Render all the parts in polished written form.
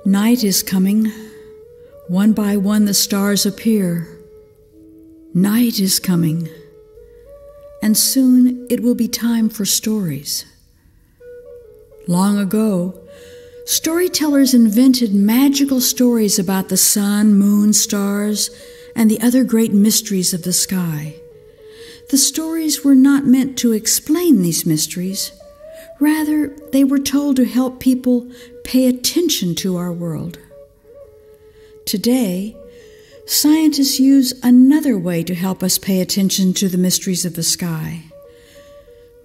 Night is coming. One by one the stars appear. Night is coming. And soon it will be time for stories. Long ago, storytellers invented magical stories about the sun, moon, stars, and the other great mysteries of the sky. The stories were not meant to explain these mysteries. Rather, they were told to help people pay attention to our world. Today, scientists use another way to help us pay attention to the mysteries of the sky.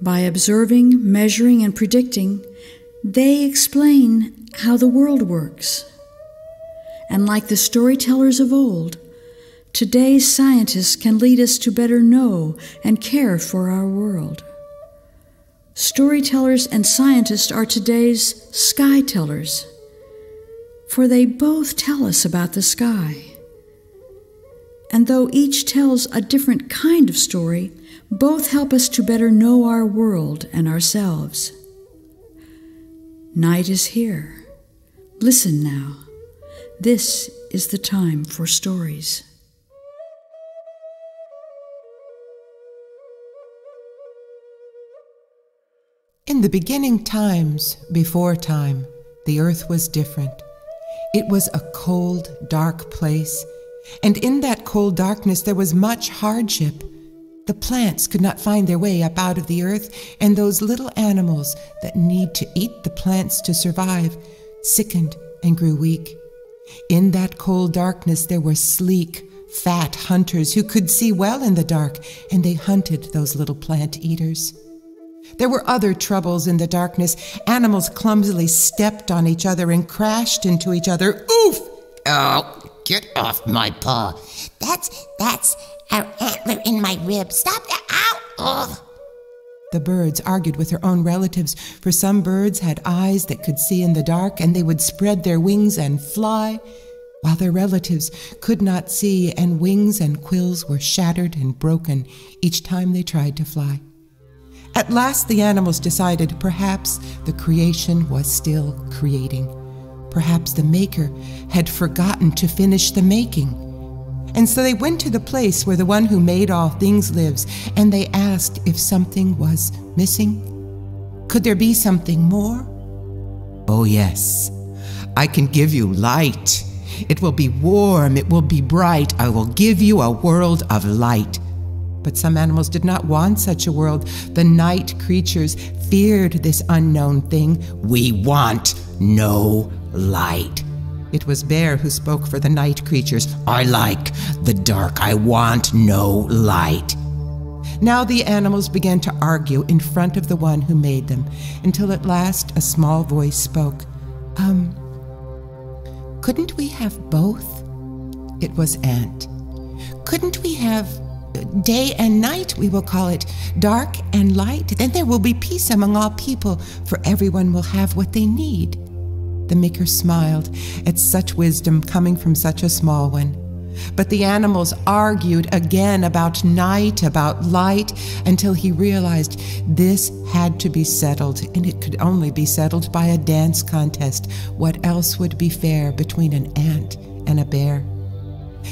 By observing, measuring, and predicting, they explain how the world works. And like the storytellers of old, today's scientists can lead us to better know and care for our world. Storytellers and scientists are today's skytellers, for they both tell us about the sky. And though each tells a different kind of story, both help us to better know our world and ourselves. Night is here. Listen now. This is the time for stories. In the beginning times, before time, the earth was different. It was a cold, dark place, and in that cold darkness there was much hardship. The plants could not find their way up out of the earth, and those little animals that need to eat the plants to survive sickened and grew weak. In that cold darkness there were sleek, fat hunters who could see well in the dark, and they hunted those little plant eaters. There were other troubles in the darkness. Animals clumsily stepped on each other and crashed into each other. Oof! Oh, get off my paw. That's our antler in my rib. Stop that. Ow! Ugh. The birds argued with their own relatives, for some birds had eyes that could see in the dark, and they would spread their wings and fly, while their relatives could not see, and wings and quills were shattered and broken each time they tried to fly. At last the animals decided perhaps the creation was still creating. Perhaps the maker had forgotten to finish the making. And so they went to the place where the one who made all things lives, and they asked if something was missing. Could there be something more? Oh yes, I can give you light. It will be warm, it will be bright. I will give you a world of light. But some animals did not want such a world. The night creatures feared this unknown thing. We want no light. It was Bear who spoke for the night creatures. I like the dark. I want no light. Now the animals began to argue in front of the one who made them, until at last a small voice spoke. Couldn't we have both? It was Ant. Couldn't we have day and night, we will call it, dark and light? Then there will be peace among all people, for everyone will have what they need. The maker smiled at such wisdom coming from such a small one. But the animals argued again about night, about light, until he realized this had to be settled, and it could only be settled by a dance contest. What else would be fair between an ant and a bear?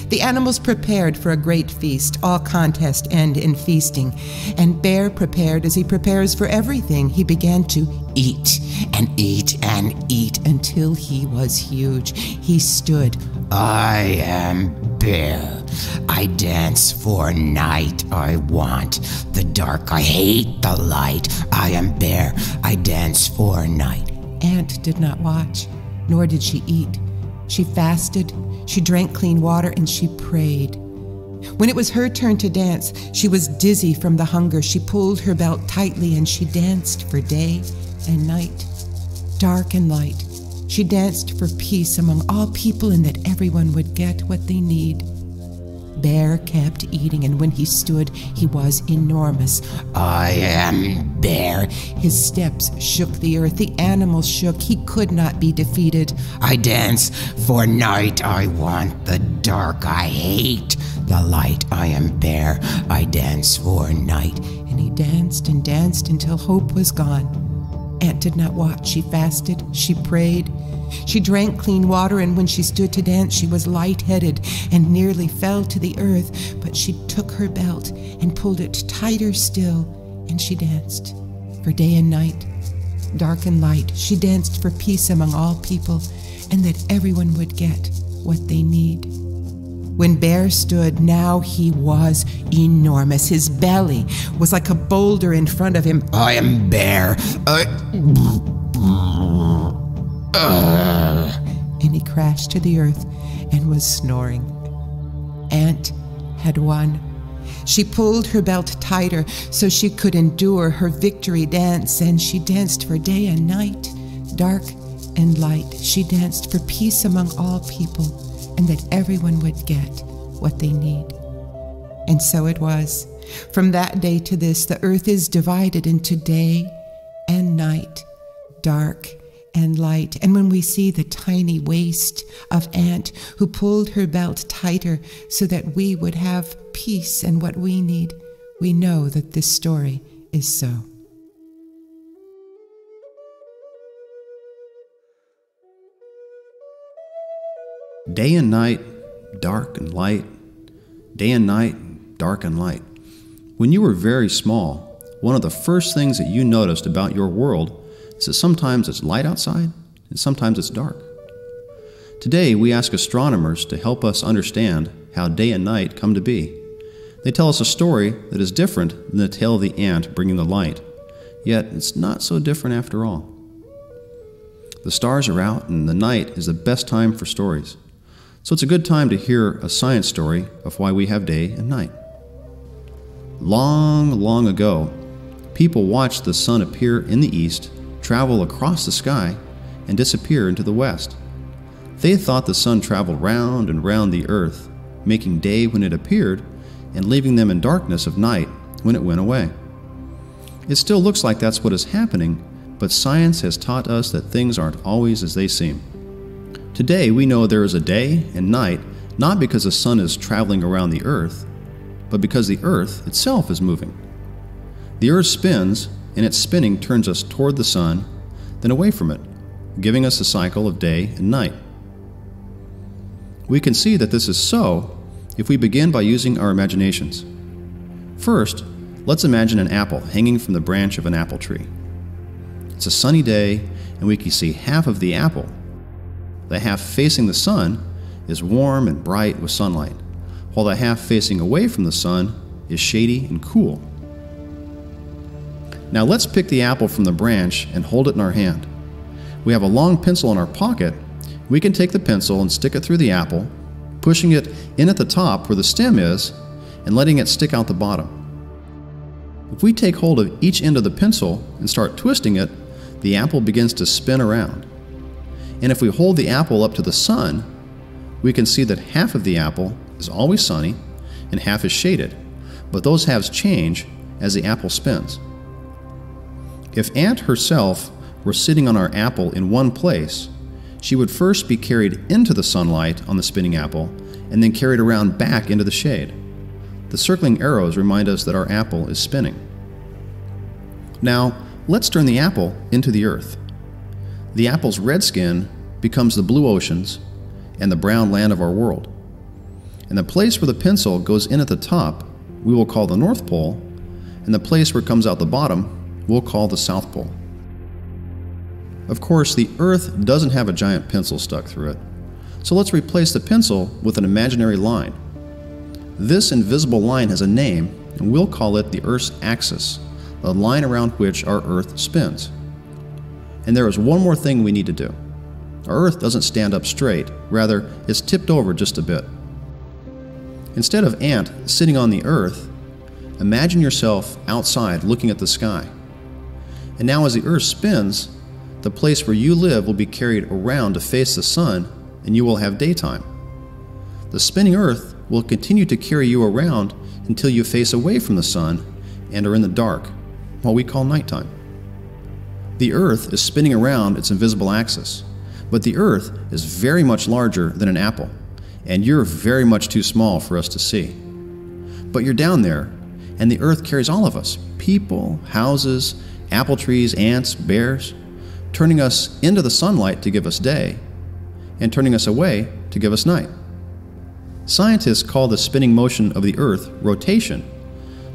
The animals prepared for a great feast. All contests end in feasting. And Bear prepared as he prepares for everything. He began to eat and eat and eat until he was huge. He stood. I am Bear. I dance for night. I want the dark. I hate the light. I am Bear. I dance for night. Ant did not watch, nor did she eat. She fasted, she drank clean water, and she prayed. When it was her turn to dance, she was dizzy from the hunger. She pulled her belt tightly, and she danced for day and night, dark and light. She danced for peace among all people, and that everyone would get what they need. Bear kept eating, and when he stood, he was enormous. I am Bear. His steps shook the earth. The animals shook. He could not be defeated. I dance for night. I want the dark. I hate the light. I am Bear. I dance for night. And he danced and danced until hope was gone. Ant did not watch. She fasted. She prayed. She drank clean water, and when she stood to dance, she was lightheaded and nearly fell to the earth. But she took her belt and pulled it tighter still, and she danced. For day and night, dark and light, she danced for peace among all people, and that everyone would get what they need. When Bear stood, now he was enormous. His belly was like a boulder in front of him. I am Bear. And he crashed to the earth and was snoring. Ant had won. She pulled her belt tighter so she could endure her victory dance, and she danced for day and night, dark and light. She danced for peace among all people, and that everyone would get what they need. And so it was. From that day to this, the earth is divided into day and night, dark and light. And when we see the tiny waist of Ant who pulled her belt tighter so that we would have peace and what we need, we know that this story is so. Day and night, dark and light. Day and night, dark and light. When you were very small, one of the first things that you noticed about your world is that sometimes it's light outside and sometimes it's dark. Today, we ask astronomers to help us understand how day and night come to be. They tell us a story that is different than the tale of the ant bringing the light, yet it's not so different after all. The stars are out and the night is the best time for stories. So it's a good time to hear a science story of why we have day and night. Long, long ago, people watched the sun appear in the east, travel across the sky, and disappear into the west. They thought the sun traveled round and round the earth, making day when it appeared and leaving them in darkness of night when it went away. It still looks like that's what is happening, but science has taught us that things aren't always as they seem. Today we know there is a day and night not because the sun is traveling around the earth, but because the earth itself is moving. The earth spins, and its spinning turns us toward the sun, then away from it, giving us a cycle of day and night. We can see that this is so if we begin by using our imaginations. First, let's imagine an apple hanging from the branch of an apple tree. It's a sunny day, and we can see half of the apple. The half facing the sun is warm and bright with sunlight, while the half facing away from the sun is shady and cool. Now let's pick the apple from the branch and hold it in our hand. We have a long pencil in our pocket. We can take the pencil and stick it through the apple, pushing it in at the top where the stem is and letting it stick out the bottom. If we take hold of each end of the pencil and start twisting it, the apple begins to spin around. And if we hold the apple up to the sun, we can see that half of the apple is always sunny and half is shaded, but those halves change as the apple spins. If Ant herself were sitting on our apple in one place, she would first be carried into the sunlight on the spinning apple and then carried around back into the shade. The circling arrows remind us that our apple is spinning. Now, let's turn the apple into the earth. The apple's red skin becomes the blue oceans and the brown land of our world. And the place where the pencil goes in at the top, we will call the North Pole, and the place where it comes out the bottom, we'll call the South Pole. Of course, the Earth doesn't have a giant pencil stuck through it, so let's replace the pencil with an imaginary line. This invisible line has a name, and we'll call it the Earth's axis, the line around which our Earth spins. And there is one more thing we need to do. Our Earth doesn't stand up straight, rather, it's tipped over just a bit. Instead of Ant sitting on the Earth, imagine yourself outside looking at the sky. And now as the Earth spins, the place where you live will be carried around to face the sun, and you will have daytime. The spinning Earth will continue to carry you around until you face away from the sun and are in the dark, what we call nighttime. The Earth is spinning around its invisible axis, but the Earth is very much larger than an apple, and you're very much too small for us to see. But you're down there, and the Earth carries all of us, people, houses, apple trees, ants, bears, turning us into the sunlight to give us day, and turning us away to give us night. Scientists call the spinning motion of the Earth rotation,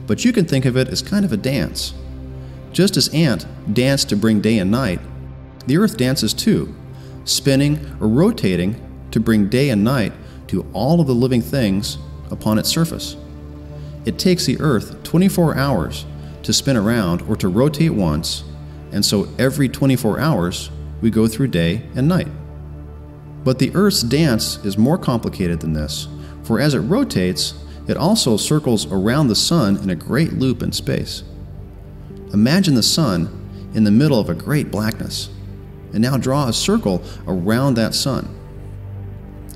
but you can think of it as kind of a dance. Just as ants dance to bring day and night, the Earth dances too, spinning or rotating to bring day and night to all of the living things upon its surface. It takes the Earth 24 hours to spin around or to rotate once, and so every 24 hours we go through day and night. But the Earth's dance is more complicated than this, for as it rotates, it also circles around the sun in a great loop in space. Imagine the sun in the middle of a great blackness, and now draw a circle around that sun.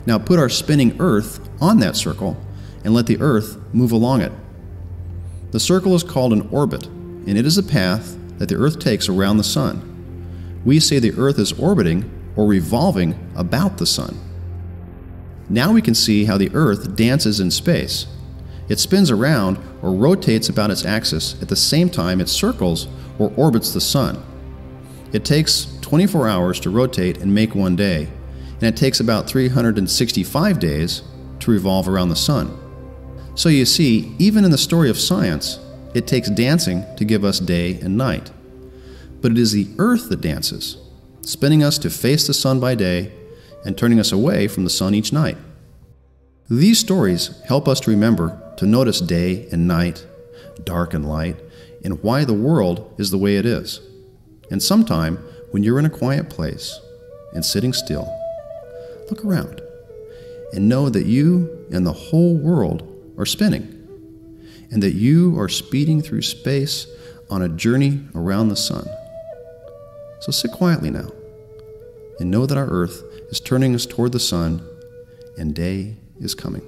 Now put our spinning Earth on that circle and let the Earth move along it. The circle is called an orbit, and it is a path that the Earth takes around the sun. We say the Earth is orbiting or revolving about the sun. Now we can see how the Earth dances in space. It spins around or rotates about its axis at the same time it circles or orbits the sun. It takes 24 hours to rotate and make one day, and it takes about 365 days to revolve around the sun. So you see, even in the story of science, it takes dancing to give us day and night. But it is the Earth that dances, spinning us to face the sun by day and turning us away from the sun each night. These stories help us to remember to notice day and night, dark and light, and why the world is the way it is. And sometime, when you're in a quiet place and sitting still, look around and know that you and the whole world are spinning, and that you are speeding through space on a journey around the sun. So sit quietly now and know that our Earth is turning us toward the sun, and day is coming.